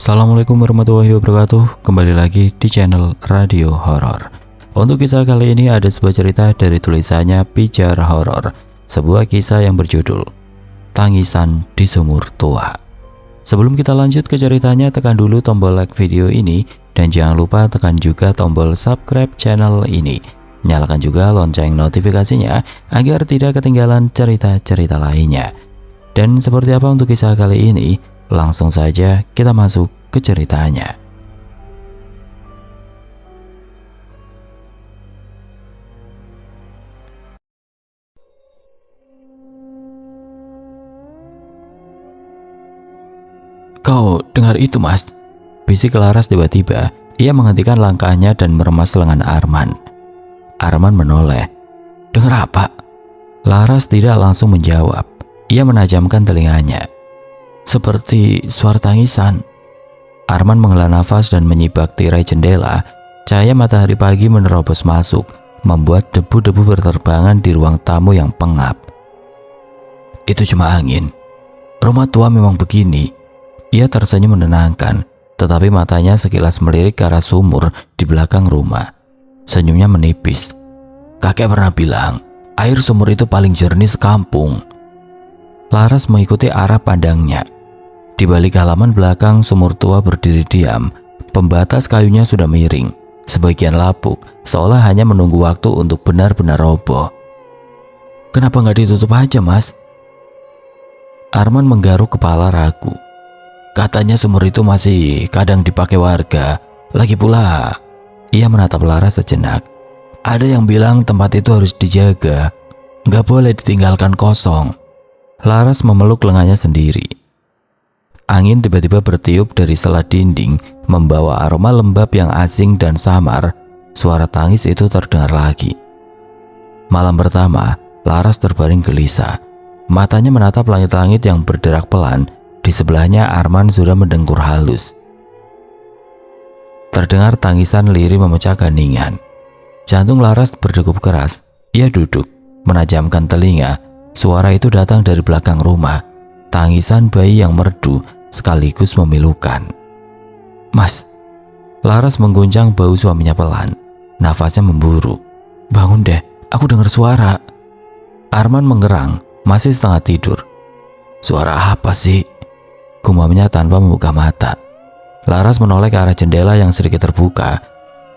Assalamualaikum warahmatullahi wabarakatuh. Kembali lagi di channel Radio Horor. Untuk kisah kali ini ada sebuah cerita dari tulisannya Pijar Horor, sebuah kisah yang berjudul Tangisan di Sumur Tua. Sebelum kita lanjut ke ceritanya, tekan dulu tombol like video ini dan jangan lupa tekan juga tombol subscribe channel ini. Nyalakan juga lonceng notifikasinya agar tidak ketinggalan cerita-cerita lainnya. Dan seperti apa untuk kisah kali ini? Langsung saja kita masuk ke ceritanya. Kau dengar itu, Mas? Bisik Laras tiba-tiba. Ia menghentikan langkahnya dan meremas lengan Arman. Arman menoleh. Dengar apa? Laras tidak langsung menjawab. Ia menajamkan telinganya. Seperti suara tangisan. Arman menghela nafas dan menyibak tirai jendela. Cahaya matahari pagi menerobos masuk, membuat debu-debu berterbangan di ruang tamu yang pengap. Itu cuma angin. Rumah tua memang begini. Ia tersenyum menenangkan, tetapi matanya sekilas melirik ke arah sumur di belakang rumah. Senyumnya menipis. Kakek pernah bilang, air sumur itu paling jernih sekampung. Laras mengikuti arah pandangnya. Di balik halaman belakang sumur tua berdiri diam. Pembatas kayunya sudah miring, sebagian lapuk, seolah hanya menunggu waktu untuk benar-benar roboh. Kenapa nggak ditutup aja, Mas? Arman menggaruk kepala ragu. Katanya sumur itu masih kadang dipakai warga. Lagi pula, ia menatap Laras sejenak. Ada yang bilang tempat itu harus dijaga, nggak boleh ditinggalkan kosong. Laras memeluk lengannya sendiri. Angin tiba-tiba bertiup dari sela dinding, membawa aroma lembab yang asing dan samar. Suara tangis itu terdengar lagi. Malam pertama, Laras terbaring gelisah. Matanya menatap langit-langit yang berderak pelan. Di sebelahnya Arman sudah mendengkur halus. Terdengar tangisan lirih memecah keheningan. Jantung Laras berdegup keras. Ia duduk, menajamkan telinga. Suara itu datang dari belakang rumah. Tangisan bayi yang merdu sekaligus memilukan. Mas, Laras mengguncang bahu suaminya pelan. Nafasnya memburu. Bangun deh, aku dengar suara. Arman menggerang, masih setengah tidur. Suara apa sih? Gumamnya tanpa membuka mata. Laras menoleh ke arah jendela yang sedikit terbuka.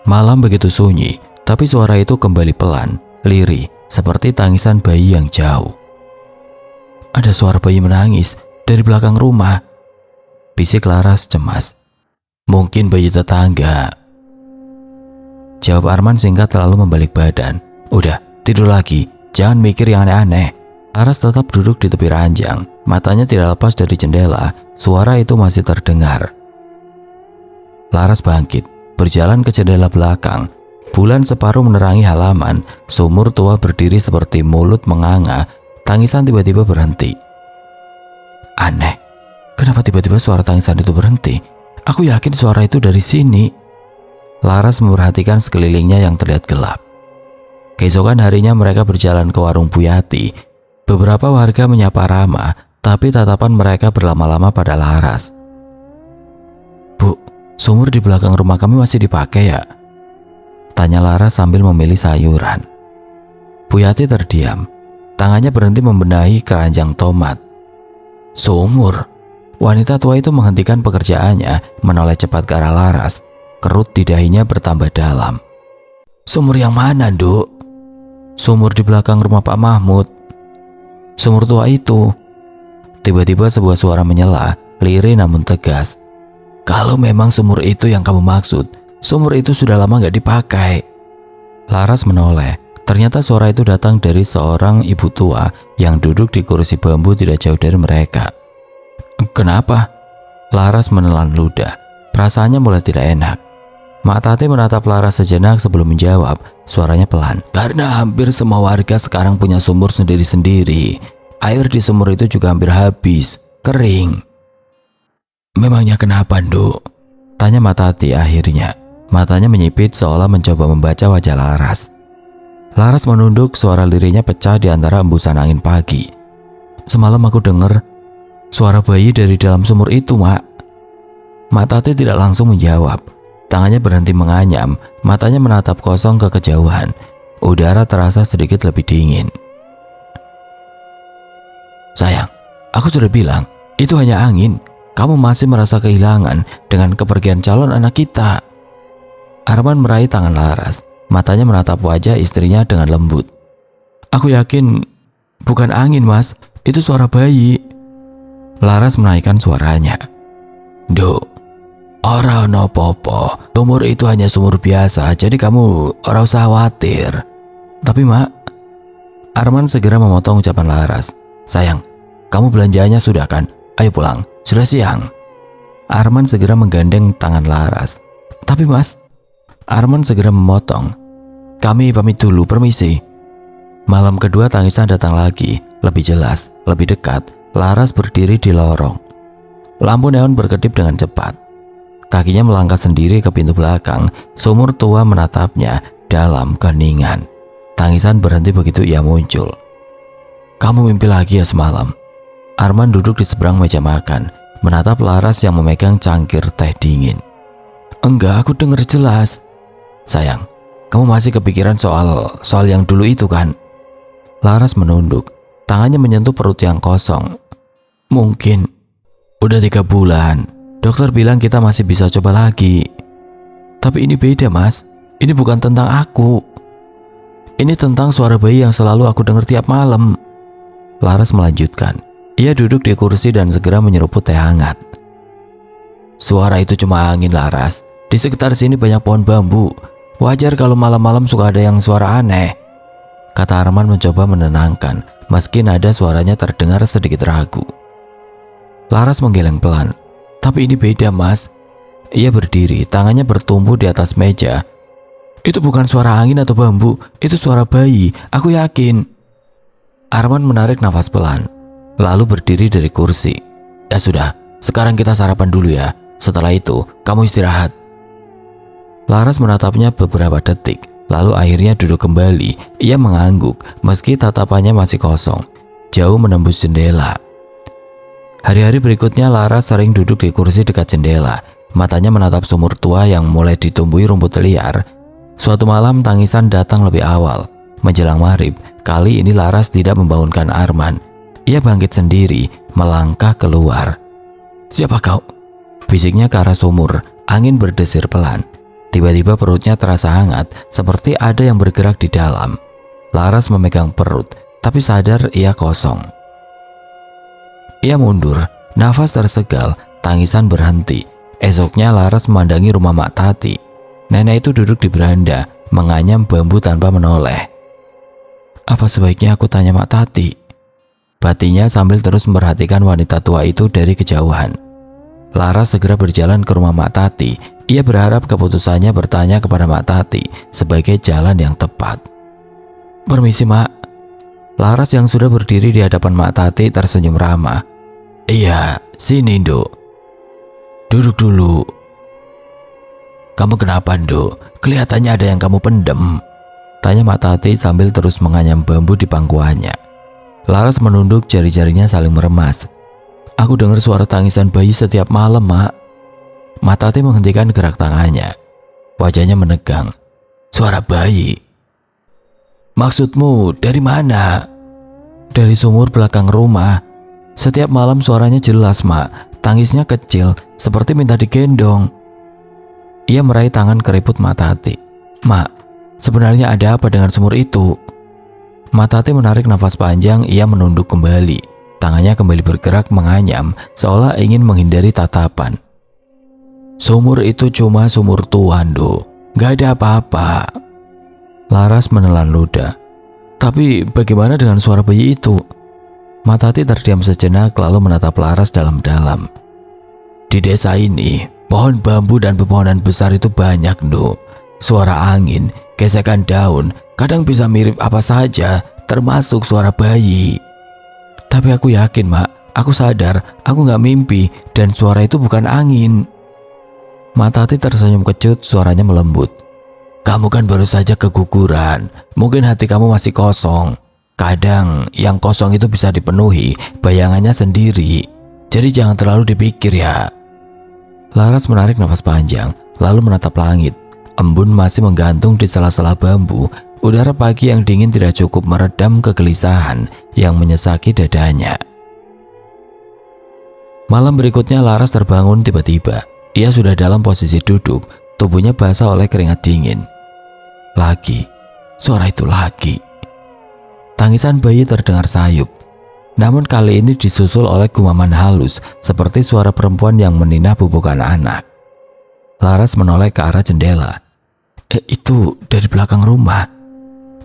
Malam begitu sunyi, tapi suara itu kembali pelan, lirih, seperti tangisan bayi yang jauh. Ada suara bayi menangis dari belakang rumah. Bisik Laras cemas. Mungkin bayi tetangga. Jawab Arman singkat lalu membalik badan. Udah, tidur lagi. Jangan mikir yang aneh-aneh. Laras tetap duduk di tepi ranjang. Matanya tidak lepas dari jendela. Suara itu masih terdengar. Laras bangkit, berjalan ke jendela belakang. Bulan separuh menerangi halaman. Sumur tua berdiri seperti mulut menganga. Tangisan tiba-tiba berhenti. Aneh, kenapa tiba-tiba suara tangisan itu berhenti? Aku yakin suara itu dari sini. Laras memperhatikan sekelilingnya yang terlihat gelap. Keesokan harinya mereka berjalan ke warung Bu Yati. Beberapa warga menyapa ramah, tapi tatapan mereka berlama-lama pada Laras. Bu, sumur di belakang rumah kami masih dipakai ya? Tanya Laras sambil memilih sayuran. Bu Yati terdiam. Tangannya berhenti membenahi keranjang tomat. Sumur. Wanita tua itu menghentikan pekerjaannya, menoleh cepat ke arah Laras. Kerut di dahinya bertambah dalam. Sumur yang mana, Nduk? Sumur di belakang rumah Pak Mahmud. Sumur tua itu. Tiba-tiba sebuah suara menyela, lirih namun tegas. Kalau memang sumur itu yang kamu maksud, sumur itu sudah lama gak dipakai. Laras menoleh. Ternyata suara itu datang dari seorang ibu tua yang duduk di kursi bambu tidak jauh dari mereka. Kenapa? Laras menelan ludah. Perasaannya mulai tidak enak. Mak Tati menatap Laras sejenak sebelum menjawab. Suaranya pelan. Karena hampir semua warga sekarang punya sumur sendiri-sendiri. Air di sumur itu juga hampir habis. Kering. Memangnya kenapa, Nduk? Tanya Mak Tati akhirnya. Matanya menyipit seolah mencoba membaca wajah Laras. Laras menunduk, suara lirihnya pecah di antara embusan angin pagi. Semalam aku dengar suara bayi dari dalam sumur itu, Mak. Mak Tati tidak langsung menjawab. Tangannya berhenti menganyam, matanya menatap kosong ke kejauhan. Udara terasa sedikit lebih dingin. Sayang, aku sudah bilang, itu hanya angin. Kamu masih merasa kehilangan dengan kepergian calon anak kita. Arman meraih tangan Laras, matanya menatap wajah istrinya dengan lembut. Aku yakin bukan angin, Mas, itu suara bayi. Laras menaikkan suaranya. Duh, ora ono popo, sumur itu hanya sumur biasa, jadi kamu ora usah khawatir. Tapi Mak, Arman segera memotong ucapan Laras. Sayang, kamu belanjanya sudah kan? Ayo pulang, sudah siang. Arman segera menggandeng tangan Laras. Tapi Mas, Arman segera memotong. Kami pamit dulu, permisi. Malam kedua tangisan datang lagi, lebih jelas, lebih dekat. Laras berdiri di lorong. Lampu neon berkedip dengan cepat. Kakinya melangkah sendiri ke pintu belakang. Sumur tua menatapnya dalam keheningan. Tangisan berhenti begitu ia muncul. Kamu mimpi lagi ya semalam? Arman duduk di seberang meja makan, menatap Laras yang memegang cangkir teh dingin. Enggak, aku dengar jelas. Sayang, kamu masih kepikiran soal yang dulu itu kan? Laras menunduk, tangannya menyentuh perut yang kosong. Mungkin. Udah 3 bulan. Dokter bilang kita masih bisa coba lagi. Tapi ini beda, Mas. Ini bukan tentang aku. Ini tentang suara bayi yang selalu aku dengar tiap malam. Laras melanjutkan. Ia duduk di kursi dan segera menyeruput teh hangat. Suara itu cuma angin, Laras. Di sekitar sini banyak pohon bambu. Wajar kalau malam-malam suka ada yang suara aneh. Kata Arman mencoba menenangkan, meski nada suaranya terdengar sedikit ragu. Laras menggeleng pelan. Tapi ini beda, Mas. Ia berdiri, tangannya bertumpu di atas meja. Itu bukan suara angin atau bambu, itu suara bayi, aku yakin. Arman menarik nafas pelan, lalu berdiri dari kursi. Ya sudah, sekarang kita sarapan dulu ya. Setelah itu, kamu istirahat. Laras menatapnya beberapa detik, lalu akhirnya duduk kembali. Ia mengangguk, meski tatapannya masih kosong, jauh menembus jendela. Hari-hari berikutnya Laras sering duduk di kursi dekat jendela. Matanya menatap sumur tua yang mulai ditumbuhi rumput liar. Suatu malam tangisan datang lebih awal. Menjelang maghrib, kali ini Laras tidak membangunkan Arman. Ia bangkit sendiri, melangkah keluar. Siapa kau? Bisiknya ke arah sumur, angin berdesir pelan. Tiba-tiba perutnya terasa hangat, seperti ada yang bergerak di dalam. Laras memegang perut, tapi sadar ia kosong. Ia mundur, nafas tersegal, tangisan berhenti. Esoknya Laras memandangi rumah Mak Tati. Nenek itu duduk di beranda, menganyam bambu tanpa menoleh. Apa sebaiknya aku tanya Mak Tati? Batinnya sambil terus memperhatikan wanita tua itu dari kejauhan. Laras segera berjalan ke rumah Mak Tati. Ia berharap keputusannya bertanya kepada Mak Tati sebagai jalan yang tepat. Permisi, Mak. Laras yang sudah berdiri di hadapan Mak Tati tersenyum ramah. Iya, sini, Nduk. Duduk dulu. Kamu kenapa, Nduk? Kelihatannya ada yang kamu pendem. Tanya Mak Tati sambil terus menganyam bambu di pangkuannya. Laras menunduk, jari-jarinya saling meremas. Aku dengar suara tangisan bayi setiap malam, Mak. Mak Tati menghentikan gerak tangannya. Wajahnya menegang. Suara bayi? Maksudmu dari mana? Dari sumur belakang rumah. Setiap malam suaranya jelas, Mak. Tangisnya kecil, seperti minta digendong. Ia meraih tangan keriput Mak Tati. Mak, sebenarnya ada apa dengan sumur itu? Mak Tati menarik nafas panjang, ia menunduk kembali. Tangannya kembali bergerak menganyam, seolah ingin menghindari tatapan. Sumur itu cuma sumur tua, Nduk. Gak ada apa-apa. Laras menelan ludah. Tapi bagaimana dengan suara bayi itu? Mak Tati terdiam sejenak lalu menatap Laras dalam-dalam. Di desa ini, pohon bambu dan pepohonan besar itu banyak, Nduk. Suara angin, gesekan daun, kadang bisa mirip apa saja, termasuk suara bayi. Tapi aku yakin, Mak, aku sadar aku gak mimpi dan suara itu bukan angin. Mak Tati tersenyum kecut, suaranya melembut. Kamu kan baru saja keguguran, mungkin hati kamu masih kosong. Kadang yang kosong itu bisa dipenuhi bayangannya sendiri. Jadi jangan terlalu dipikir ya. Laras menarik nafas panjang, lalu menatap langit. Embun masih menggantung di sela-sela bambu. Udara pagi yang dingin tidak cukup meredam kegelisahan yang menyesaki dadanya. Malam berikutnya Laras terbangun tiba-tiba. Ia sudah dalam posisi duduk, tubuhnya basah oleh keringat dingin. Lagi, suara itu lagi. Tangisan bayi terdengar sayup. Namun kali ini disusul oleh gumaman halus seperti suara perempuan yang meninah bubukan anak. Laras menoleh ke arah jendela. Itu dari belakang rumah.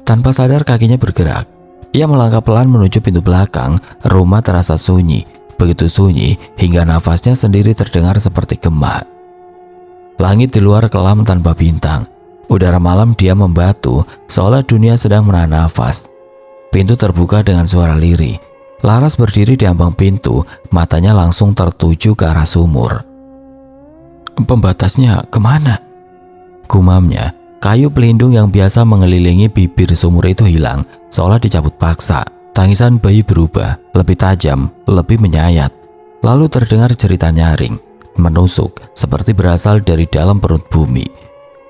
Tanpa sadar kakinya bergerak. Ia melangkah pelan menuju pintu belakang. Rumah terasa sunyi. Begitu sunyi hingga nafasnya sendiri terdengar seperti gema. Langit di luar kelam tanpa bintang. Udara malam diam membatu seolah dunia sedang menahan nafas. Pintu terbuka dengan suara lirih. Laras berdiri di ambang pintu, matanya langsung tertuju ke arah sumur. Pembatasnya kemana? Gumamnya. Kayu pelindung yang biasa mengelilingi bibir sumur itu hilang, seolah dicabut paksa. Tangisan bayi berubah, lebih tajam, lebih menyayat. Lalu terdengar cerita nyaring, menusuk, seperti berasal dari dalam perut bumi.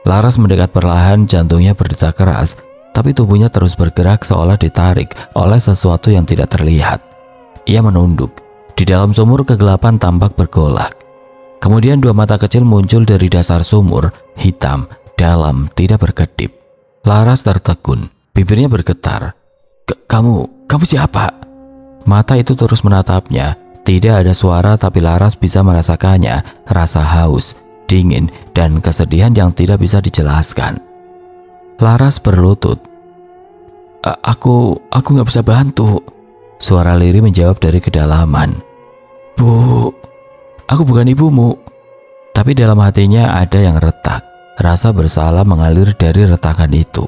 Laras mendekat perlahan, jantungnya berdetak keras, tapi tubuhnya terus bergerak seolah ditarik oleh sesuatu yang tidak terlihat. Ia menunduk. Di dalam sumur kegelapan tampak bergolak. Kemudian dua mata kecil muncul dari dasar sumur, hitam, dalam, tidak berkedip. Laras tertegun, bibirnya bergetar. Kamu siapa? Mata itu terus menatapnya. Tidak ada suara tapi Laras bisa merasakannya, rasa haus, dingin, dan kesedihan yang tidak bisa dijelaskan. Laras berlutut. Aku gak bisa bantu. Suara lirih menjawab dari kedalaman. Bu, aku bukan ibumu. Tapi dalam hatinya ada yang retak. Rasa bersalah mengalir dari retakan itu.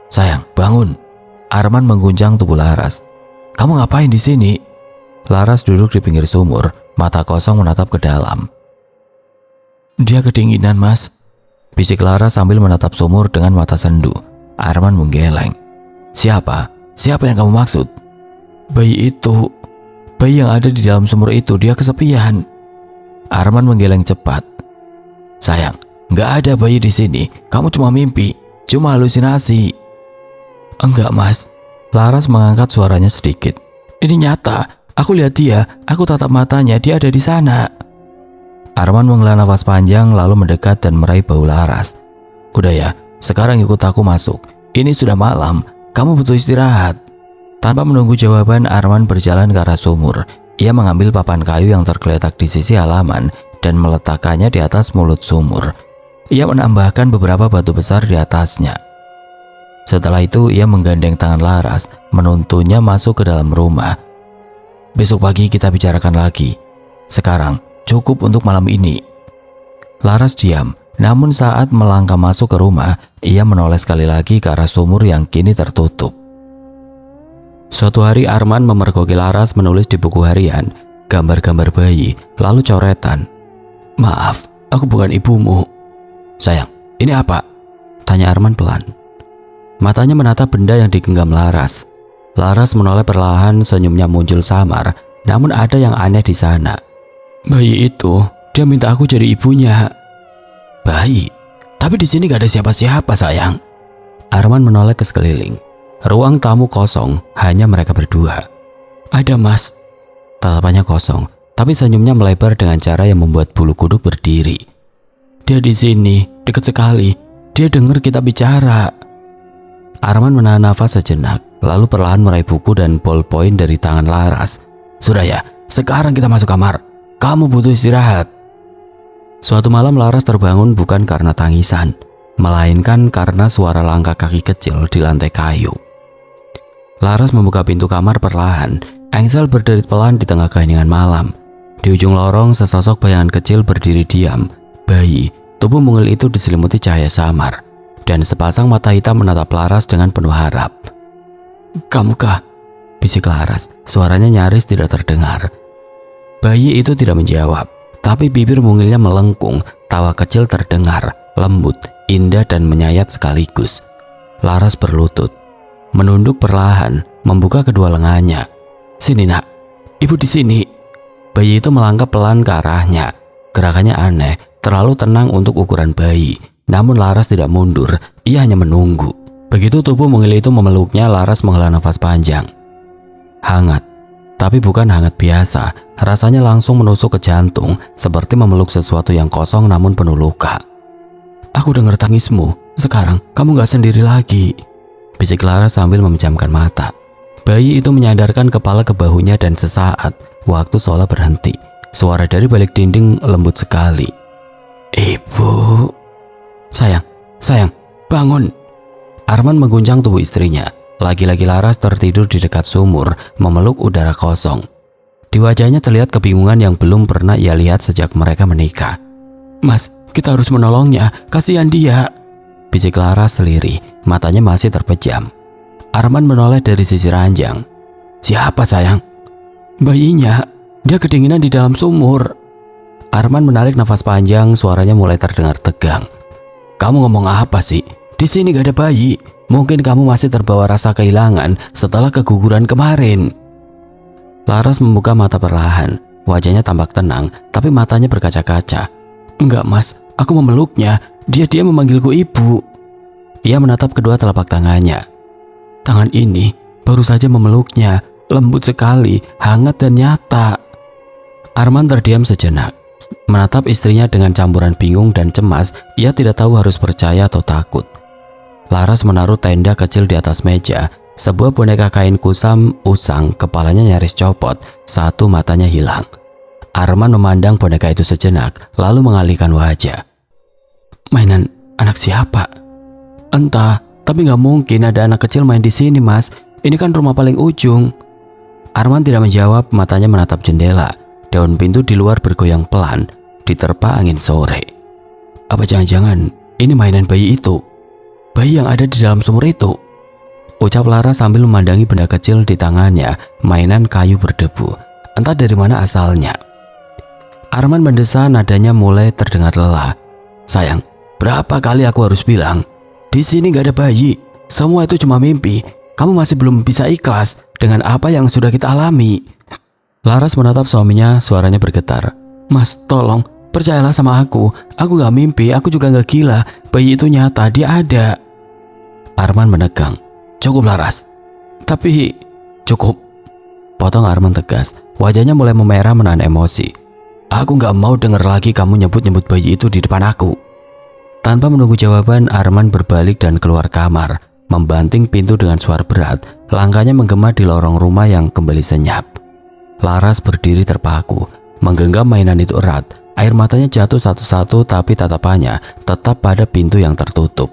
Sayang, bangun. Arman mengguncang tubuh Laras. Kamu ngapain di sini? Laras duduk di pinggir sumur, mata kosong menatap ke dalam. Dia kedinginan, Mas. Bisik Laras sambil menatap sumur dengan mata sendu. Arman menggeleng. Siapa? Siapa yang kamu maksud? Bayi itu. Bayi yang ada di dalam sumur itu, dia kesepian. Arman menggeleng cepat. Sayang, gak ada bayi di sini. Kamu cuma mimpi, cuma halusinasi. Enggak, Mas. Laras mengangkat suaranya sedikit. Ini nyata. Aku lihat dia. Aku tatap matanya. Dia ada di sana. Arman menghela nafas panjang lalu mendekat dan meraih bahu Laras. Udah ya, sekarang ikut aku masuk. Ini sudah malam. Kamu butuh istirahat. Tanpa menunggu jawaban, Arman berjalan ke arah sumur. Ia mengambil papan kayu yang tergeletak di sisi halaman dan meletakkannya di atas mulut sumur. Ia menambahkan beberapa batu besar di atasnya. Setelah itu, ia menggandeng tangan Laras, menuntunnya masuk ke dalam rumah. Besok pagi kita bicarakan lagi. Sekarang, cukup untuk malam ini. Laras diam, namun saat melangkah masuk ke rumah, ia menoleh sekali lagi ke arah sumur yang kini tertutup. Suatu hari Arman memergoki Laras menulis di buku harian, gambar-gambar bayi, lalu coretan. Maaf, aku bukan ibumu. Sayang, ini apa? Tanya Arman pelan. Matanya menatap benda yang digenggam Laras. Laras menoleh perlahan, senyumnya muncul samar, namun ada yang aneh di sana. Bayi itu, dia minta aku jadi ibunya. Bayi? Tapi di sini gak ada siapa-siapa, sayang. Arman menoleh ke sekeliling. Ruang tamu kosong, hanya mereka berdua. Ada, Mas. Tatapannya kosong, tapi senyumnya melebar dengan cara yang membuat bulu kuduk berdiri. Dia di sini, dekat sekali. Dia dengar kita bicara. Arman menahan nafas sejenak, lalu perlahan meraih buku dan ballpoint dari tangan Laras. Sudah ya, sekarang kita masuk kamar. Kamu butuh istirahat. Suatu malam Laras terbangun bukan karena tangisan, melainkan karena suara langkah kaki kecil di lantai kayu. Laras membuka pintu kamar perlahan. Engsel berderit pelan di tengah keheningan malam. Di ujung lorong sesosok bayangan kecil berdiri diam. Bayi, tubuh mungil itu diselimuti cahaya samar. Dan sepasang mata hitam menatap Laras dengan penuh harap. Kamukah? Bisik Laras, suaranya nyaris tidak terdengar. Bayi itu tidak menjawab, tapi bibir mungilnya melengkung, tawa kecil terdengar, lembut, indah dan menyayat sekaligus. Laras berlutut, menunduk perlahan, membuka kedua lengannya. Sini nak, ibu di sini. Bayi itu melangkah pelan ke arahnya. Gerakannya aneh, terlalu tenang untuk ukuran bayi. Namun Laras tidak mundur, ia hanya menunggu. Begitu tubuh mungil itu memeluknya, Laras menghela nafas panjang. Hangat, tapi bukan hangat biasa. Rasanya langsung menusuk ke jantung, seperti memeluk sesuatu yang kosong namun penuh luka. Aku dengar tangismu, sekarang kamu gak sendiri lagi, bisik Laras sambil memejamkan mata. Bayi itu menyandarkan kepala ke bahunya dan sesaat waktu Sola berhenti. Suara dari balik dinding lembut sekali. Ibu. Sayang, bangun. Arman mengguncang tubuh istrinya. Lagi-lagi Laras tertidur di dekat sumur, memeluk udara kosong. Di wajahnya terlihat kebingungan yang belum pernah ia lihat sejak mereka menikah. Mas, kita harus menolongnya, kasihan dia, bisik Laras selirih, matanya masih terpejam. Arman menoleh dari sisi ranjang. Siapa sayang? Bayinya, dia kedinginan di dalam sumur. Arman menarik nafas panjang, suaranya mulai terdengar tegang. Kamu ngomong apa sih? Di sini gak ada bayi. Mungkin kamu masih terbawa rasa kehilangan setelah keguguran kemarin. Laras membuka mata perlahan. Wajahnya tampak tenang, tapi matanya berkaca-kaca. Enggak mas, aku memeluknya. Dia memanggilku ibu. Ia menatap kedua telapak tangannya. Tangan ini baru saja memeluknya. Lembut sekali, hangat dan nyata. Arman terdiam sejenak, menatap istrinya dengan campuran bingung dan cemas. Ia tidak tahu harus percaya atau takut. Laras menaruh tenda kecil di atas meja. Sebuah boneka kain kusam usang, kepalanya nyaris copot, satu matanya hilang. Arman memandang boneka itu sejenak, lalu mengalihkan wajah. Mainan anak siapa? Entah, tapi gak mungkin ada anak kecil main di sini mas. Ini kan rumah paling ujung. Arman tidak menjawab, matanya menatap jendela. Daun pintu di luar bergoyang pelan, diterpa angin sore. Apa jangan-jangan ini mainan bayi itu? Bayi yang ada di dalam sumur itu? Ucap Laras sambil memandangi benda kecil di tangannya, mainan kayu berdebu. Entah dari mana asalnya. Arman mendesah, nadanya mulai terdengar lelah. Sayang, berapa kali aku harus bilang? Di sini gak ada bayi. Semua itu cuma mimpi. Kamu masih belum bisa ikhlas dengan apa yang sudah kita alami. Laras menatap suaminya, suaranya bergetar. Mas, tolong, percayalah sama aku. Aku gak mimpi, aku juga gak gila. Bayi itu nyata, dia ada. Arman menegang. Cukup Laras. Tapi cukup, potong Arman tegas. Wajahnya mulai memerah menahan emosi. Aku gak mau dengar lagi kamu nyebut-nyebut bayi itu di depan aku. Tanpa menunggu jawaban, Arman berbalik dan keluar kamar, membanting pintu dengan suara berat. Langkahnya menggema di lorong rumah yang kembali senyap. Laras berdiri terpaku, menggenggam mainan itu erat. Air matanya jatuh satu-satu, tapi tatapannya tetap pada pintu yang tertutup.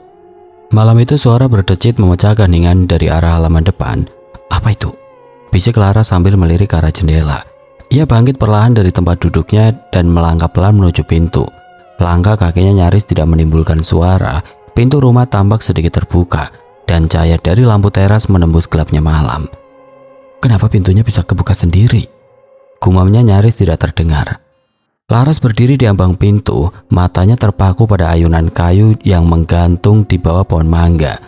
Malam itu suara berdecit memecah keheningan dari arah halaman depan. Apa itu? Bisik Laras sambil melirik ke arah jendela. Ia bangkit perlahan dari tempat duduknya dan melangkah pelan menuju pintu. Langkah kakinya nyaris tidak menimbulkan suara. Pintu rumah tampak sedikit terbuka dan cahaya dari lampu teras menembus gelapnya malam. Kenapa pintunya bisa kebuka sendiri? Gumamnya nyaris tidak terdengar. Laras berdiri di ambang pintu, matanya terpaku pada ayunan kayu yang menggantung di bawah pohon mangga.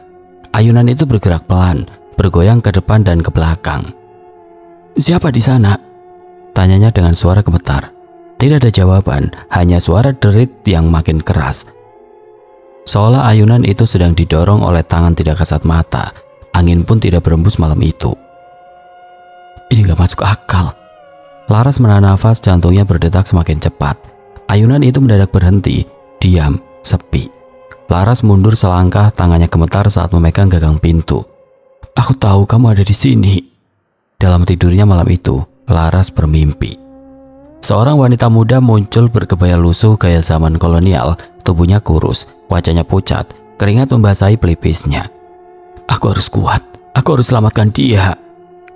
Ayunan itu bergerak pelan, bergoyang ke depan dan ke belakang. Siapa di sana? Tanyanya dengan suara gemetar. Tidak ada jawaban, hanya suara derit yang makin keras. Seolah ayunan itu sedang didorong oleh tangan tidak kasat mata. Angin pun tidak berembus malam itu. Ini gak masuk akal. Laras menahan nafas, jantungnya berdetak semakin cepat. Ayunan itu mendadak berhenti, diam, sepi. Laras mundur selangkah, tangannya gemetar saat memegang gagang pintu. Aku tahu kamu ada di sini. Dalam tidurnya malam itu, Laras bermimpi. Seorang wanita muda muncul berkebaya lusuh gaya zaman kolonial, tubuhnya kurus, wajahnya pucat, keringat membasahi pelipisnya. Aku harus kuat, aku harus selamatkan dia.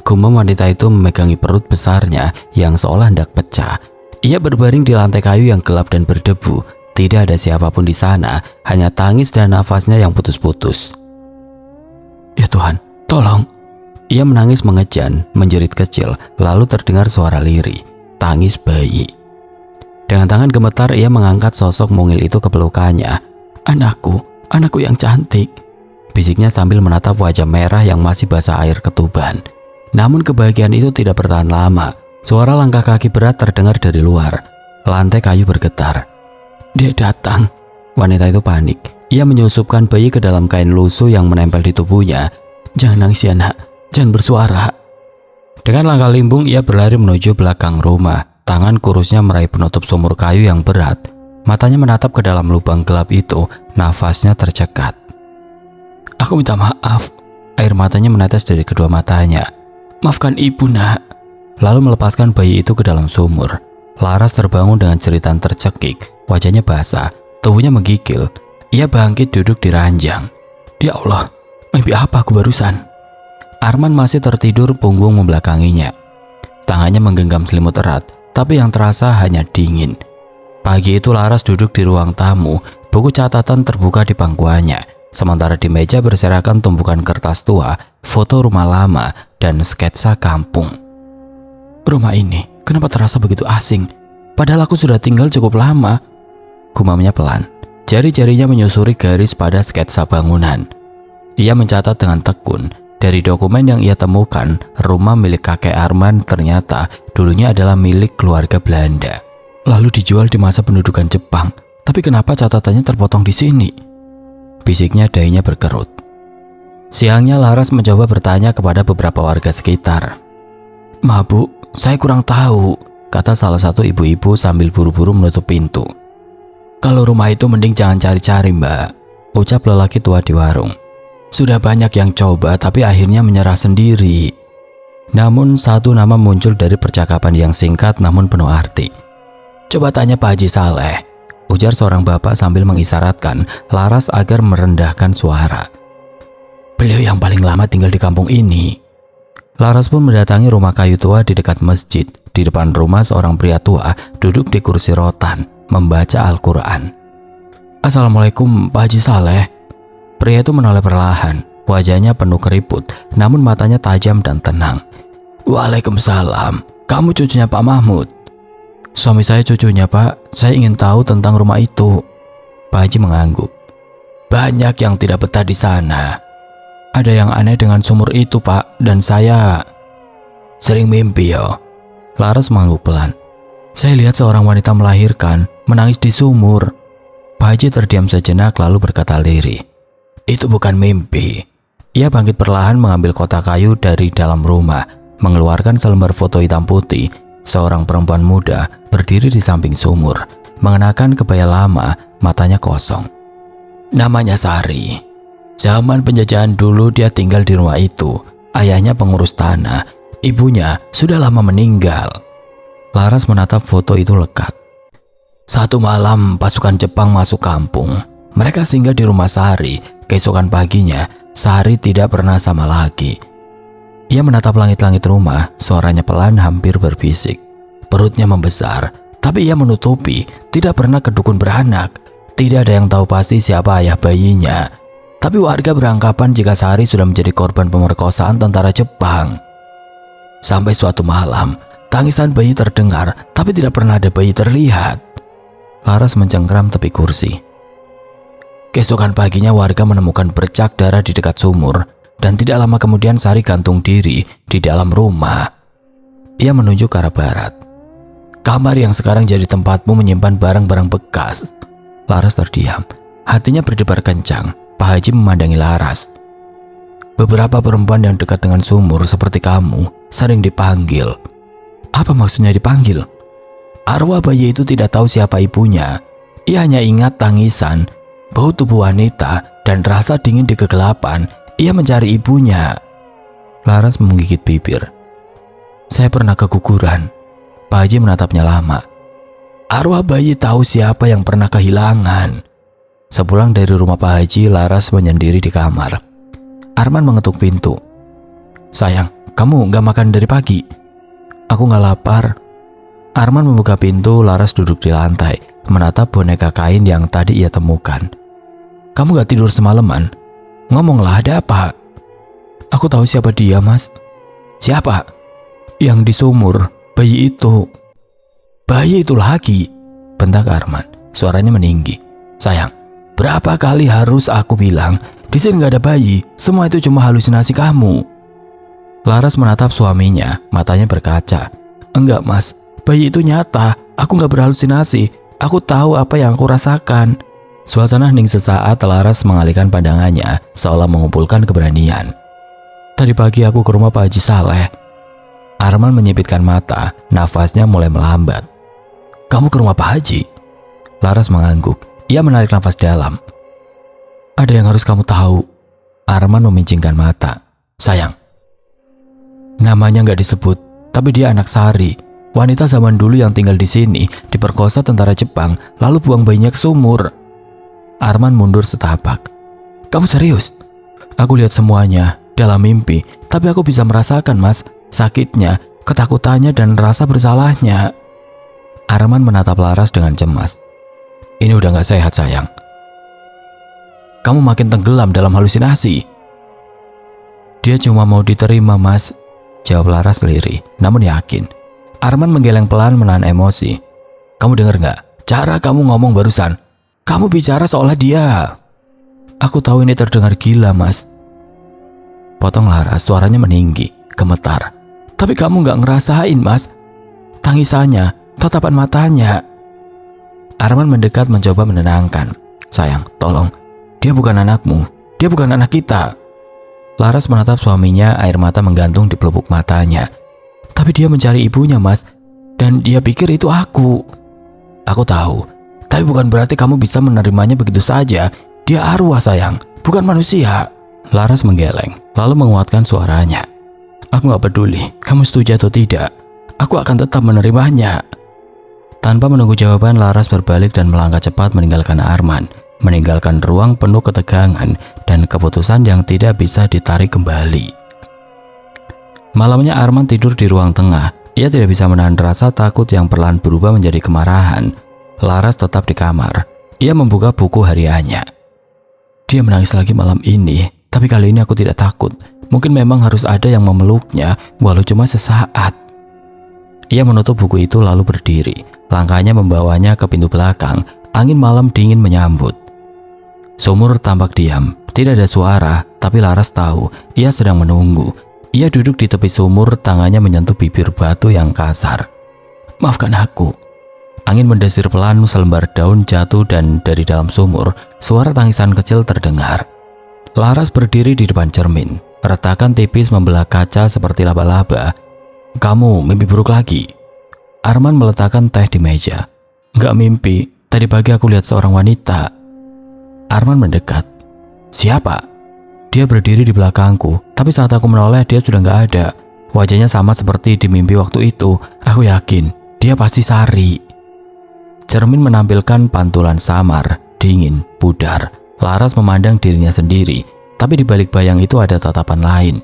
Gumam wanita itu memegangi perut besarnya yang seolah hendak pecah. Ia berbaring di lantai kayu yang gelap dan berdebu. Tidak ada siapapun di sana, hanya tangis dan nafasnya yang putus-putus. Ya Tuhan, tolong. Ia menangis mengejan, menjerit kecil, lalu terdengar suara lirih, tangis bayi. Dengan tangan gemetar ia mengangkat sosok mungil itu ke pelukannya. Anakku yang cantik, bisiknya sambil menatap wajah merah yang masih basah air ketuban. Namun kebahagiaan itu tidak bertahan lama. Suara langkah kaki berat terdengar dari luar. Lantai kayu bergetar. Dia datang. Wanita itu panik. Ia menyusupkan bayi ke dalam kain lusuh yang menempel di tubuhnya. Jangan nangis ya nak, jangan bersuara. Dengan langkah limbung ia berlari menuju belakang rumah. Tangan kurusnya meraih penutup sumur kayu yang berat. Matanya menatap ke dalam lubang gelap itu. Nafasnya tercekat. Aku minta maaf. Air matanya menetes dari kedua matanya. Maafkan ibu nak. Lalu melepaskan bayi itu ke dalam sumur. Laras terbangun dengan jeritan tercekik. Wajahnya basah, tubuhnya menggigil. Ia bangkit duduk di ranjang. Ya Allah, mimpi apa aku barusan? Arman masih tertidur, punggung membelakanginya. Tangannya menggenggam selimut erat, tapi yang terasa hanya dingin. Pagi itu Laras duduk di ruang tamu. Buku catatan terbuka di pangkuannya. Sementara di meja berserakan tumpukan kertas tua, foto rumah lama, dan sketsa kampung. Rumah ini kenapa terasa begitu asing? Padahal aku sudah tinggal cukup lama. Gumamnya pelan. Jari-jarinya menyusuri garis pada sketsa bangunan. Ia mencatat dengan tekun. Dari dokumen yang ia temukan, rumah milik kakek Arman ternyata dulunya adalah milik keluarga Belanda. Lalu dijual di masa pendudukan Jepang. Tapi kenapa catatannya terpotong di sini? Bisiknya dahinya berkerut. Siangnya Laras mencoba bertanya kepada beberapa warga sekitar. "Ma bu, saya kurang tahu," kata salah satu ibu-ibu sambil buru-buru menutup pintu. "Kalau rumah itu mending jangan cari-cari mbak," ucap lelaki tua di warung. "Sudah banyak yang coba tapi akhirnya menyerah sendiri." Namun satu nama muncul dari percakapan yang singkat namun penuh arti. "Coba tanya Pak Haji Saleh," ujar seorang bapak sambil mengisyaratkan Laras agar merendahkan suara. "Beliau yang paling lama tinggal di kampung ini." Laras pun mendatangi rumah kayu tua di dekat masjid. Di depan rumah seorang pria tua duduk di kursi rotan membaca Al-Quran. "Assalamualaikum Pak Haji Saleh." Pria itu menoleh perlahan. Wajahnya penuh keriput, namun matanya tajam dan tenang. "Waalaikumsalam. Kamu cucunya Pak Mahmud?" "Suami saya cucunya Pak. Saya ingin tahu tentang rumah itu." Pak Haji mengangguk. "Banyak yang tidak betah di sana. Ada yang aneh dengan sumur itu Pak, dan saya sering mimpi ya." Laras mengangguk pelan. "Saya lihat seorang wanita melahirkan, menangis di sumur." Pak Haji terdiam sejenak lalu berkata lirih, "Itu bukan mimpi." Ia bangkit perlahan mengambil kotak kayu dari dalam rumah, mengeluarkan selembar foto hitam putih. Seorang perempuan muda berdiri di samping sumur, mengenakan kebaya lama, matanya kosong. "Namanya Sari. Zaman penjajahan dulu dia tinggal di rumah itu. Ayahnya pengurus tanah, ibunya sudah lama meninggal." Laras menatap foto itu lekat. Satu malam pasukan Jepang masuk kampung. Mereka singgah di rumah Sari. Keesokan paginya, Sari tidak pernah sama lagi. Ia menatap langit-langit rumah, suaranya pelan hampir berbisik. Perutnya membesar, tapi ia menutupi, tidak pernah ke dukun beranak. Tidak ada yang tahu pasti siapa ayah bayinya. Tapi warga beranggapan jika Sari sudah menjadi korban pemerkosaan tentara Jepang. Sampai suatu malam, tangisan bayi terdengar, tapi tidak pernah ada bayi terlihat. Laras mencengkram tepi kursi. Keesokan paginya warga menemukan bercak darah di dekat sumur, dan tidak lama kemudian Sari gantung diri di dalam rumah. Ia menunjuk ke arah barat. "Kamar yang sekarang jadi tempatmu menyimpan barang-barang bekas." Laras terdiam, hatinya berdebar kencang. Pak Haji memandangi Laras. "Beberapa perempuan yang dekat dengan sumur seperti kamu sering dipanggil." "Apa maksudnya dipanggil?" "Arwah bayi itu tidak tahu siapa ibunya. Ia hanya ingat tangisan, bau tubuh wanita, dan rasa dingin di kegelapan. Ia mencari ibunya." Laras menggigit bibir. "Saya pernah keguguran." Pak Haji menatapnya lama. "Arwah bayi tahu siapa yang pernah kehilangan." Sepulang dari rumah Pak Haji, Laras menyendiri di kamar. Arman mengetuk pintu. "Sayang, kamu gak makan dari pagi?" "Aku gak lapar." Arman membuka pintu. Laras duduk di lantai, menatap boneka kain yang tadi ia temukan. "Kamu gak tidur semalaman? Ngomonglah, ada apa?" "Aku tahu siapa dia, Mas." "Siapa?" "Yang di sumur, bayi itu." "Bayi itu lagi?" bentak Arman. Suaranya meninggi. "Sayang, berapa kali harus aku bilang, di sini gak ada bayi, semua itu cuma halusinasi kamu." Laras menatap suaminya, matanya berkaca. "Enggak Mas, bayi itu nyata, Aku gak berhalusinasi. Aku tahu apa yang aku rasakan. Suasana hening sesaat. Laras mengalihkan pandangannya seolah mengumpulkan keberanian. Tadi pagi aku ke rumah Pak Haji Saleh. Arman menyipitkan mata, nafasnya mulai melambat. Kamu ke rumah Pak Haji? Laras mengangguk. Ia menarik nafas dalam. Ada yang harus kamu tahu. Arman memincingkan mata. Sayang, namanya gak disebut, tapi dia anak Sari, wanita zaman dulu yang tinggal di sini, diperkosa tentara Jepang, lalu buang bayinya ke sumur. Arman mundur setapak. Kamu serius? Aku lihat semuanya dalam mimpi, tapi aku bisa merasakan, Mas, sakitnya, ketakutannya, dan rasa bersalahnya. Arman menatap Laras dengan cemas. Ini udah gak sehat, sayang. Kamu makin tenggelam dalam halusinasi. Dia cuma mau diterima, Mas, jawab Laras lirih, namun yakin. Arman menggeleng pelan menahan emosi. Kamu dengar gak cara kamu ngomong barusan? Kamu bicara seolah dia. Aku tahu ini terdengar gila, Mas. Potong Laras, suaranya meninggi, gemetar. Tapi kamu gak ngerasain, Mas. Tangisannya, tatapan matanya. Arman mendekat mencoba menenangkan. Sayang, tolong. Dia bukan anakmu. Dia bukan anak kita. Laras menatap suaminya, air mata menggantung di pelupuk matanya. Tapi dia mencari ibunya, Mas. Dan dia pikir itu aku. Aku tahu. Tapi bukan berarti kamu bisa menerimanya begitu saja. Dia arwah, sayang. Bukan manusia. Laras menggeleng, lalu menguatkan suaranya. Aku gak peduli kamu setuju atau tidak. Aku akan tetap menerimanya. Tanpa menunggu jawaban, Laras berbalik dan melangkah cepat meninggalkan Arman. Meninggalkan ruang penuh ketegangan dan keputusan yang tidak bisa ditarik kembali. Malamnya Arman tidur di ruang tengah. Ia tidak bisa menahan rasa takut yang perlahan berubah menjadi kemarahan. Laras tetap di kamar. Ia membuka buku hariannya. Dia menangis lagi malam ini, tapi kali ini aku tidak takut. Mungkin memang harus ada yang memeluknya, walau cuma sesaat. Ia menutup buku itu lalu berdiri. Langkahnya membawanya ke pintu belakang. Angin malam dingin menyambut. Sumur tampak diam, tidak ada suara, tapi Laras tahu ia sedang menunggu. Ia duduk di tepi sumur, tangannya menyentuh bibir batu yang kasar. Maafkan aku. Angin mendesir pelan, selembar daun jatuh dan dari dalam sumur, suara tangisan kecil terdengar. Laras berdiri di depan cermin, retakan tipis membelah kaca seperti laba-laba. Kamu mimpi buruk lagi? Arman meletakkan teh di meja. Gak mimpi, tadi pagi aku lihat seorang wanita. Arman mendekat. Siapa? Dia berdiri di belakangku, tapi saat aku menoleh dia sudah gak ada. Wajahnya sama seperti di mimpi waktu itu. Aku yakin, dia pasti Sari. Cermin menampilkan pantulan samar, dingin, pudar. Laras memandang dirinya sendiri, tapi di balik bayang itu ada tatapan lain.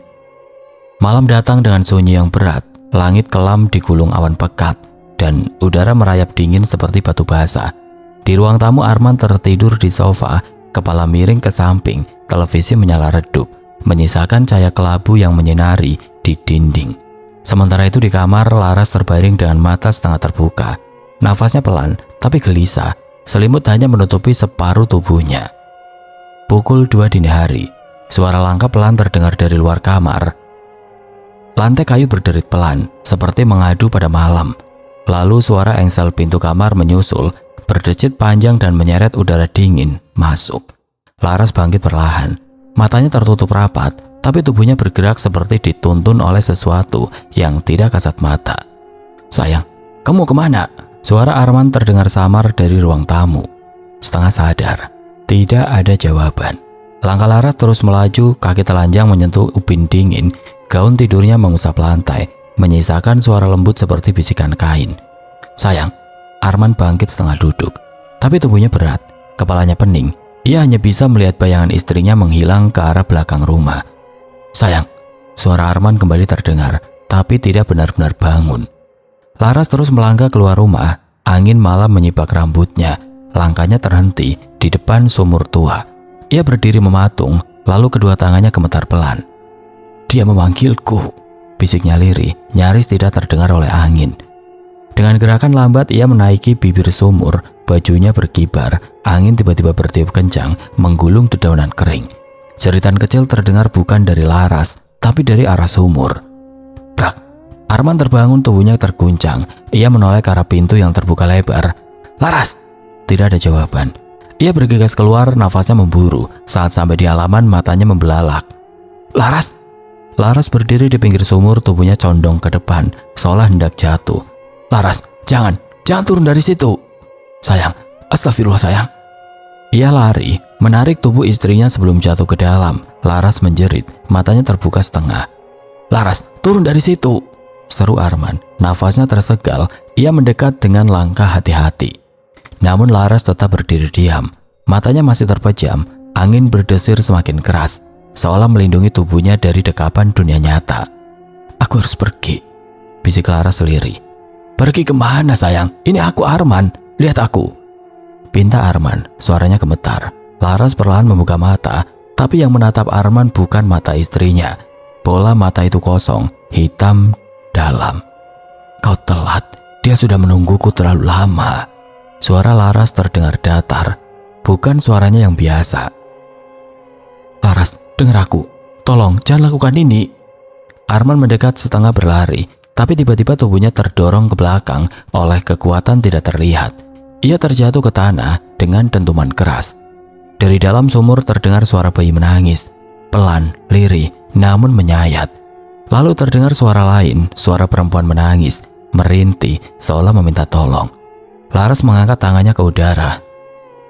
Malam datang dengan sunyi yang berat, langit kelam digulung awan pekat, dan udara merayap dingin seperti batu basah. Di ruang tamu Arman tertidur di sofa, kepala miring ke samping, televisi menyala redup, menyisakan cahaya kelabu yang menyinari di dinding. Sementara itu di kamar, Laras terbaring dengan mata setengah terbuka. Nafasnya pelan, tapi gelisah, selimut hanya menutupi separuh tubuhnya. Pukul 2 dini hari, suara langkah pelan terdengar dari luar kamar. Lantai kayu berderit pelan, seperti mengadu pada malam. Lalu suara engsel pintu kamar menyusul, berdecit panjang dan menyeret udara dingin masuk. Laras bangkit perlahan, matanya tertutup rapat, tapi tubuhnya bergerak seperti dituntun oleh sesuatu yang tidak kasat mata. Sayang, kamu kemana? Suara Arman terdengar samar dari ruang tamu. Setengah sadar, tidak ada jawaban. Langkah Laras terus melaju, kaki telanjang menyentuh ubin dingin, gaun tidurnya mengusap lantai, menyisakan suara lembut seperti bisikan kain. Sayang. Arman bangkit setengah duduk, tapi tubuhnya berat, kepalanya pening. Ia hanya bisa melihat bayangan istrinya menghilang ke arah belakang rumah. Sayang. Suara Arman kembali terdengar, tapi tidak benar-benar bangun. Laras terus melangkah keluar rumah, angin malam menyibak rambutnya. Langkahnya terhenti di depan sumur tua. Ia berdiri mematung, lalu kedua tangannya gemetar pelan. Dia memanggilku, bisiknya lirih, nyaris tidak terdengar oleh angin. Dengan gerakan lambat ia menaiki bibir sumur, bajunya berkibar, angin tiba-tiba bertiup kencang, menggulung dedaunan kering. Jeritan kecil terdengar bukan dari Laras, tapi dari arah sumur. Brak, Arman terbangun, tubuhnya terguncang. Ia menoleh ke arah pintu yang terbuka lebar. "Laras!" Tidak ada jawaban. Ia bergegas keluar, nafasnya memburu. Saat sampai di halaman, matanya membelalak. "Laras!" Laras berdiri di pinggir sumur, tubuhnya condong ke depan, seolah hendak jatuh. "Laras, jangan turun dari situ." "Sayang, astagfirullah sayang." Ia lari, menarik tubuh istrinya sebelum jatuh ke dalam. Laras menjerit, matanya terbuka setengah. "Laras, turun dari situ!" seru Arman. Nafasnya tersegal, ia mendekat dengan langkah hati-hati. Namun Laras tetap berdiri diam. Matanya masih terpejam, angin berdesir semakin keras, seolah melindungi tubuhnya dari dekapan dunia nyata. "Aku harus pergi," bisik Laras seliri. "Pergi kemana sayang? Ini aku Arman, lihat aku," pinta Arman. Suaranya gemetar. Laras perlahan membuka mata, tapi yang menatap Arman bukan mata istrinya. Bola mata itu kosong, hitam, dalam. "Kau telat, dia sudah menungguku terlalu lama." Suara Laras terdengar datar, bukan suaranya yang biasa. "Laras, dengar aku. Tolong, jangan lakukan ini." Arman mendekat setengah berlari, tapi tiba-tiba tubuhnya terdorong ke belakang oleh kekuatan tidak terlihat. Ia terjatuh ke tanah dengan dentuman keras. Dari dalam sumur terdengar suara bayi menangis, pelan, lirih, namun menyayat. Lalu terdengar suara lain, suara perempuan menangis, merintih, seolah meminta tolong. Laras mengangkat tangannya ke udara.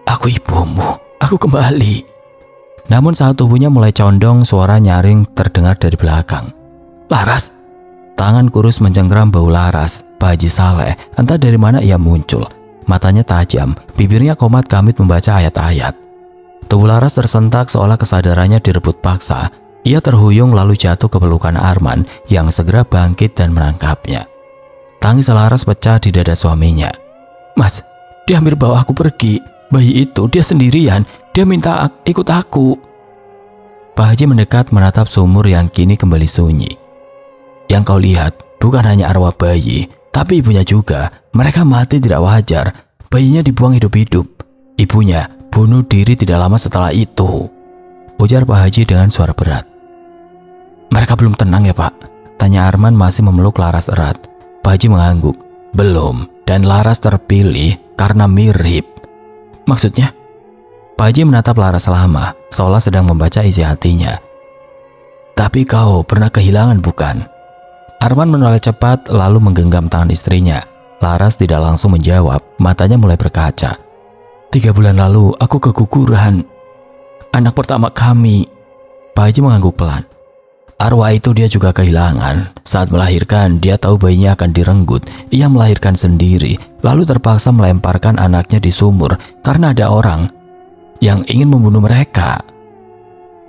"Aku ibumu, aku kembali." Namun saat tubuhnya mulai condong, suara nyaring terdengar dari belakang. "Laras!" Tangan kurus mencengkeram bahu Laras. Pak Haji Saleh, entah dari mana ia muncul. Matanya tajam, bibirnya komat kamit membaca ayat-ayat. Tubuh Laras tersentak seolah kesadarannya direbut paksa. Ia terhuyung lalu jatuh ke pelukan Arman yang segera bangkit dan menangkapnya. Tangis Laras pecah di dada suaminya. "Mas, dia hampir bawa aku pergi. Bayi itu, dia sendirian. Dia minta ikut aku." Pak Haji mendekat menatap sumur yang kini kembali sunyi. "Yang kau lihat bukan hanya arwah bayi, tapi ibunya juga. Mereka mati tidak wajar. Bayinya dibuang hidup-hidup. Ibunya bunuh diri tidak lama setelah itu," ujar Pak Haji dengan suara berat. "Mereka belum tenang ya Pak?" tanya Arman masih memeluk Laras erat. Pak Haji mengangguk. "Belum, dan Laras terpilih karena mirip." "Maksudnya?" Pak Haji menatap Laras lama, seolah sedang membaca isi hatinya. "Tapi kau pernah kehilangan bukan?" Arman menoleh cepat lalu menggenggam tangan istrinya. Laras tidak langsung menjawab, matanya mulai berkaca. 3 bulan lalu aku keguguran. Anak pertama kami." Pak Haji mengangguk pelan. "Arwah itu dia juga kehilangan. Saat melahirkan, dia tahu bayinya akan direnggut. Ia melahirkan sendiri, lalu terpaksa melemparkan anaknya di sumur karena ada orang yang ingin membunuh mereka."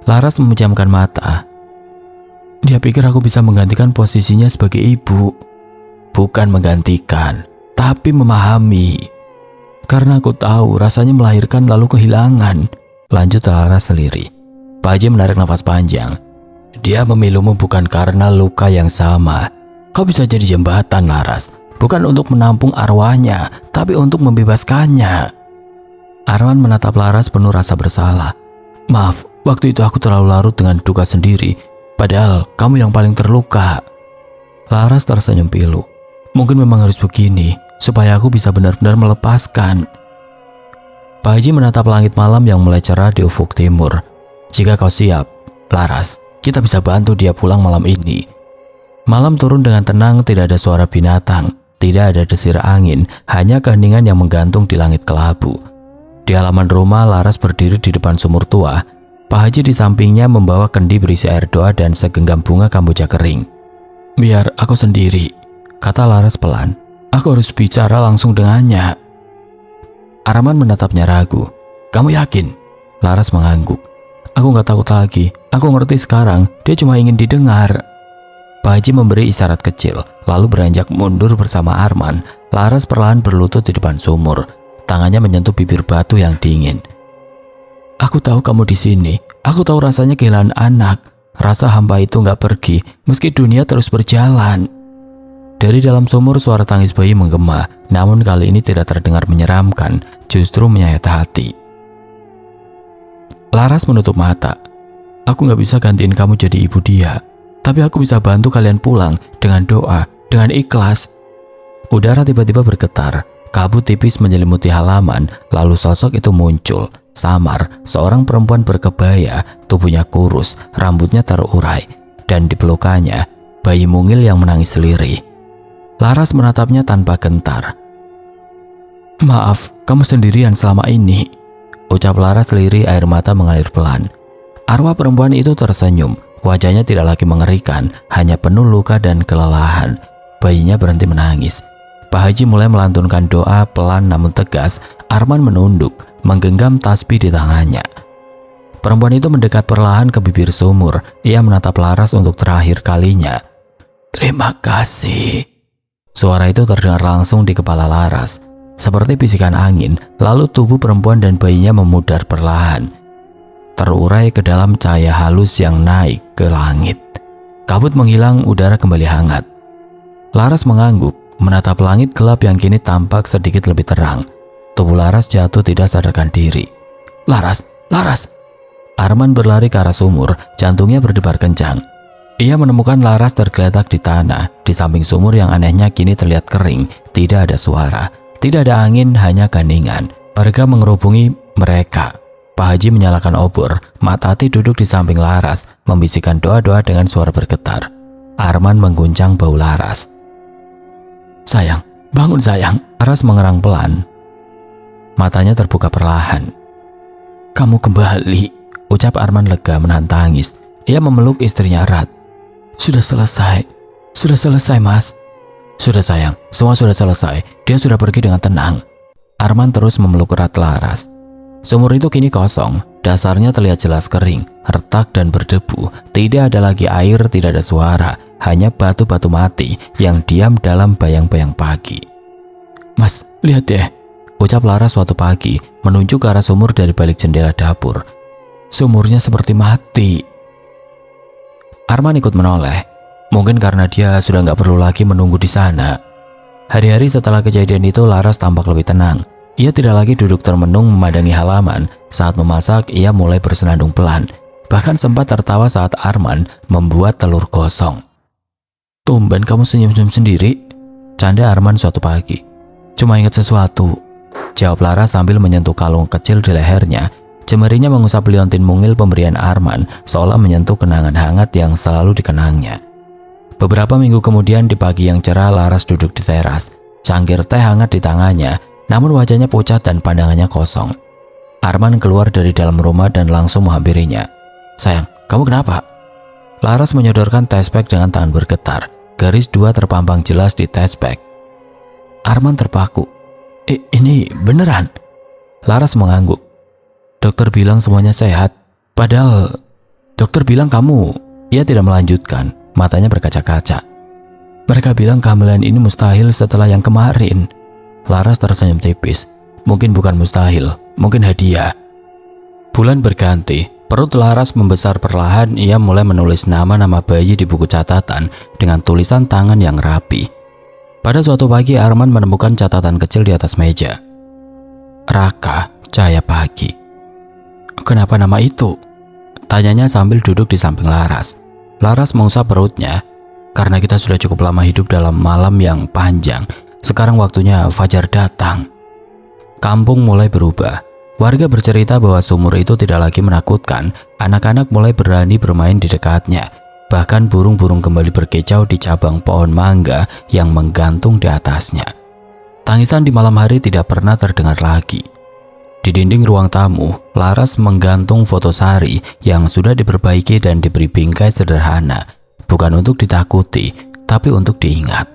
Laras memejamkan mata. "Dia pikir aku bisa menggantikan posisinya sebagai ibu." "Bukan menggantikan, tapi memahami. Karena aku tahu rasanya melahirkan lalu kehilangan," lanjut Laras seliri. Pak Haji menarik nafas panjang. "Dia memilihmu bukan karena luka yang sama. Kau bisa jadi jembatan, Laras. Bukan untuk menampung arwahnya, tapi untuk membebaskannya." Arman menatap Laras penuh rasa bersalah. "Maaf, waktu itu aku terlalu larut dengan duka sendiri. Padahal kamu yang paling terluka." Laras tersenyum pilu. "Mungkin memang harus begini, supaya aku bisa benar-benar melepaskan." Pak Haji menatap langit malam yang mulai cerah di ufuk timur. "Jika kau siap, Laras, kita bisa bantu dia pulang malam ini." Malam turun dengan tenang, tidak ada suara binatang, tidak ada desir angin, hanya keheningan yang menggantung di langit kelabu. Di halaman rumah, Laras berdiri di depan sumur tua. Pak Haji di sampingnya membawa kendi berisi air doa dan segenggam bunga kamboja kering. "Biar aku sendiri," kata Laras pelan. "Aku harus bicara langsung dengannya." Arman menatapnya ragu. "Kamu yakin?" Laras mengangguk. "Aku gak takut lagi. Aku ngerti sekarang, dia cuma ingin didengar." Pak Haji memberi isyarat kecil, lalu beranjak mundur bersama Arman. Laras perlahan berlutut di depan sumur. Tangannya menyentuh bibir batu yang dingin. "Aku tahu kamu di sini. Aku tahu rasanya kehilangan anak. Rasa hampa itu gak pergi, meski dunia terus berjalan." Dari dalam sumur suara tangis bayi menggema, namun kali ini tidak terdengar menyeramkan, justru menyayat hati. Laras menutup mata. "Aku gak bisa gantiin kamu jadi ibu dia, tapi aku bisa bantu kalian pulang dengan doa dengan ikhlas. Udara tiba-tiba bergetar, kabut tipis menyelimuti halaman, lalu sosok itu muncul. Samar, seorang perempuan berkebaya, tubuhnya kurus, rambutnya terurai, dan di pelukannya bayi mungil yang menangis lirih. Laras menatapnya tanpa gentar. "Maaf, kamu sendirian selama ini," ucap Laras lirih, air mata mengalir pelan. Arwah perempuan itu tersenyum, wajahnya tidak lagi mengerikan, hanya penuh luka dan kelelahan. Bayinya berhenti menangis. Pak Haji mulai melantunkan doa pelan namun tegas. Arman menunduk, menggenggam tasbih di tangannya. Perempuan itu mendekat perlahan ke bibir sumur. Ia menatap Laras untuk terakhir kalinya. "Terima kasih." Suara itu terdengar langsung di kepala Laras, seperti bisikan angin. Lalu tubuh perempuan dan bayinya memudar perlahan, terurai ke dalam cahaya halus yang naik ke langit. Kabut menghilang, udara kembali hangat. Laras mengangguk, menatap langit gelap yang kini tampak sedikit lebih terang. Tubuh Laras jatuh tidak sadarkan diri. Laras! Laras!" Arman berlari ke arah sumur, jantungnya berdebar kencang. Ia menemukan Laras tergeletak di tanah, di samping sumur yang anehnya kini terlihat kering. Tidak ada suara, tidak ada angin, hanya keheningan. Warga mengerubungi mereka. Pak Haji menyalakan obor. Mak Tati duduk di samping Laras, membisikkan doa-doa dengan suara bergetar. Arman mengguncang bau Laras. "Sayang, bangun sayang." Laras mengerang pelan. Matanya terbuka perlahan. "Kamu kembali," ucap Arman lega menahan tangis. Ia memeluk istrinya erat. Sudah selesai Mas." "Sudah sayang, semua sudah selesai. Dia sudah pergi dengan tenang." Arman terus memeluk erat Laras. Sumur itu kini kosong, dasarnya terlihat jelas kering, retak dan berdebu. Tidak ada lagi air, tidak ada suara, hanya batu-batu mati yang diam dalam bayang-bayang pagi. "Mas, lihat deh," ucap Laras suatu pagi, menunjuk ke arah sumur dari balik jendela dapur. "Sumurnya seperti mati." Arman ikut menoleh, mungkin karena dia sudah nggak perlu lagi menunggu di sana. Hari-hari setelah kejadian itu, Laras tampak lebih tenang. Ia tidak lagi duduk termenung memandangi halaman. Saat memasak, ia mulai bersenandung pelan. Bahkan sempat tertawa saat Arman membuat telur gosong. "Tumben kamu senyum-senyum sendiri," canda Arman suatu pagi. "Cuma ingat sesuatu," jawab Laras sambil menyentuh kalung kecil di lehernya. Jemarinya mengusap liontin mungil pemberian Arman, seolah menyentuh kenangan hangat yang selalu dikenangnya. Beberapa minggu kemudian, di pagi yang cerah, Laras duduk di teras. Cangkir teh hangat di tangannya, namun wajahnya pucat dan pandangannya kosong. Arman keluar dari dalam rumah dan langsung menghampirinya. "Sayang, kamu kenapa?" Laras menyodorkan tespek dengan tangan bergetar. Garis 2 terpampang jelas di tespek. Arman terpaku. Ini beneran?" Laras mengangguk. "Dokter bilang semuanya sehat. Padahal dokter bilang kamu..." Ia tidak melanjutkan, matanya berkaca-kaca. "Mereka bilang kehamilan ini mustahil setelah yang kemarin." Laras tersenyum tipis. Mungkin bukan mustahil, mungkin hadiah. Bulan berganti, perut Laras membesar perlahan. Ia mulai menulis nama-nama bayi di buku catatan dengan tulisan tangan yang rapi. Pada suatu pagi, Arman menemukan catatan kecil di atas meja. "Raka, cahaya pagi." "Kenapa nama itu?" tanyanya sambil duduk di samping Laras. Laras mengusap perutnya. "Karena kita sudah cukup lama hidup dalam malam yang panjang. Sekarang waktunya fajar datang." Kampung mulai berubah. Warga bercerita bahwa sumur itu tidak lagi menakutkan. Anak-anak mulai berani bermain di dekatnya. Bahkan burung-burung kembali berkicau di cabang pohon mangga yang menggantung di atasnya. Tangisan di malam hari tidak pernah terdengar lagi. Di dinding ruang tamu, Laras menggantung foto Sari yang sudah diperbaiki dan diberi bingkai sederhana. Bukan untuk ditakuti, tapi untuk diingat.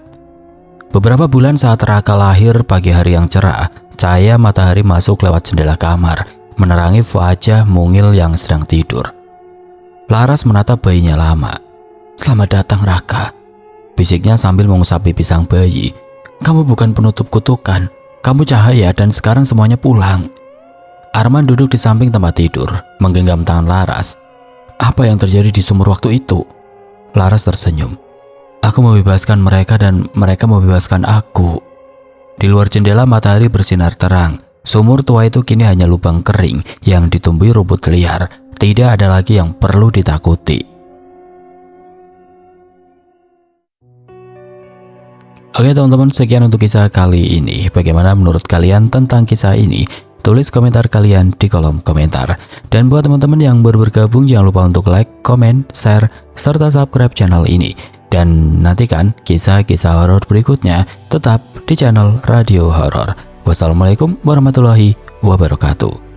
Beberapa bulan saat Raka lahir, pagi hari yang cerah, cahaya matahari masuk lewat jendela kamar, menerangi wajah mungil yang sedang tidur. Laras menatap bayinya lama. "Selamat datang Raka," bisiknya sambil mengusap pipi sang bayi. "Kamu bukan penutup kutukan, kamu cahaya dan sekarang semuanya pulang." Arman duduk di samping tempat tidur, menggenggam tangan Laras. "Apa yang terjadi di sumur waktu itu?" Laras tersenyum. "Aku membebaskan mereka dan mereka membebaskan aku." Di luar jendela matahari bersinar terang. Sumur tua itu kini hanya lubang kering yang ditumbuhi rumput liar. Tidak ada lagi yang perlu ditakuti. Oke teman-teman, sekian untuk kisah kali ini. Bagaimana menurut kalian tentang kisah ini? Tulis komentar kalian di kolom komentar. Dan buat teman-teman yang baru bergabung, jangan lupa untuk like, komen, share, serta subscribe channel ini. Dan nantikan kisah-kisah horor berikutnya tetap di channel Radio Horor. Wassalamualaikum warahmatullahi wabarakatuh.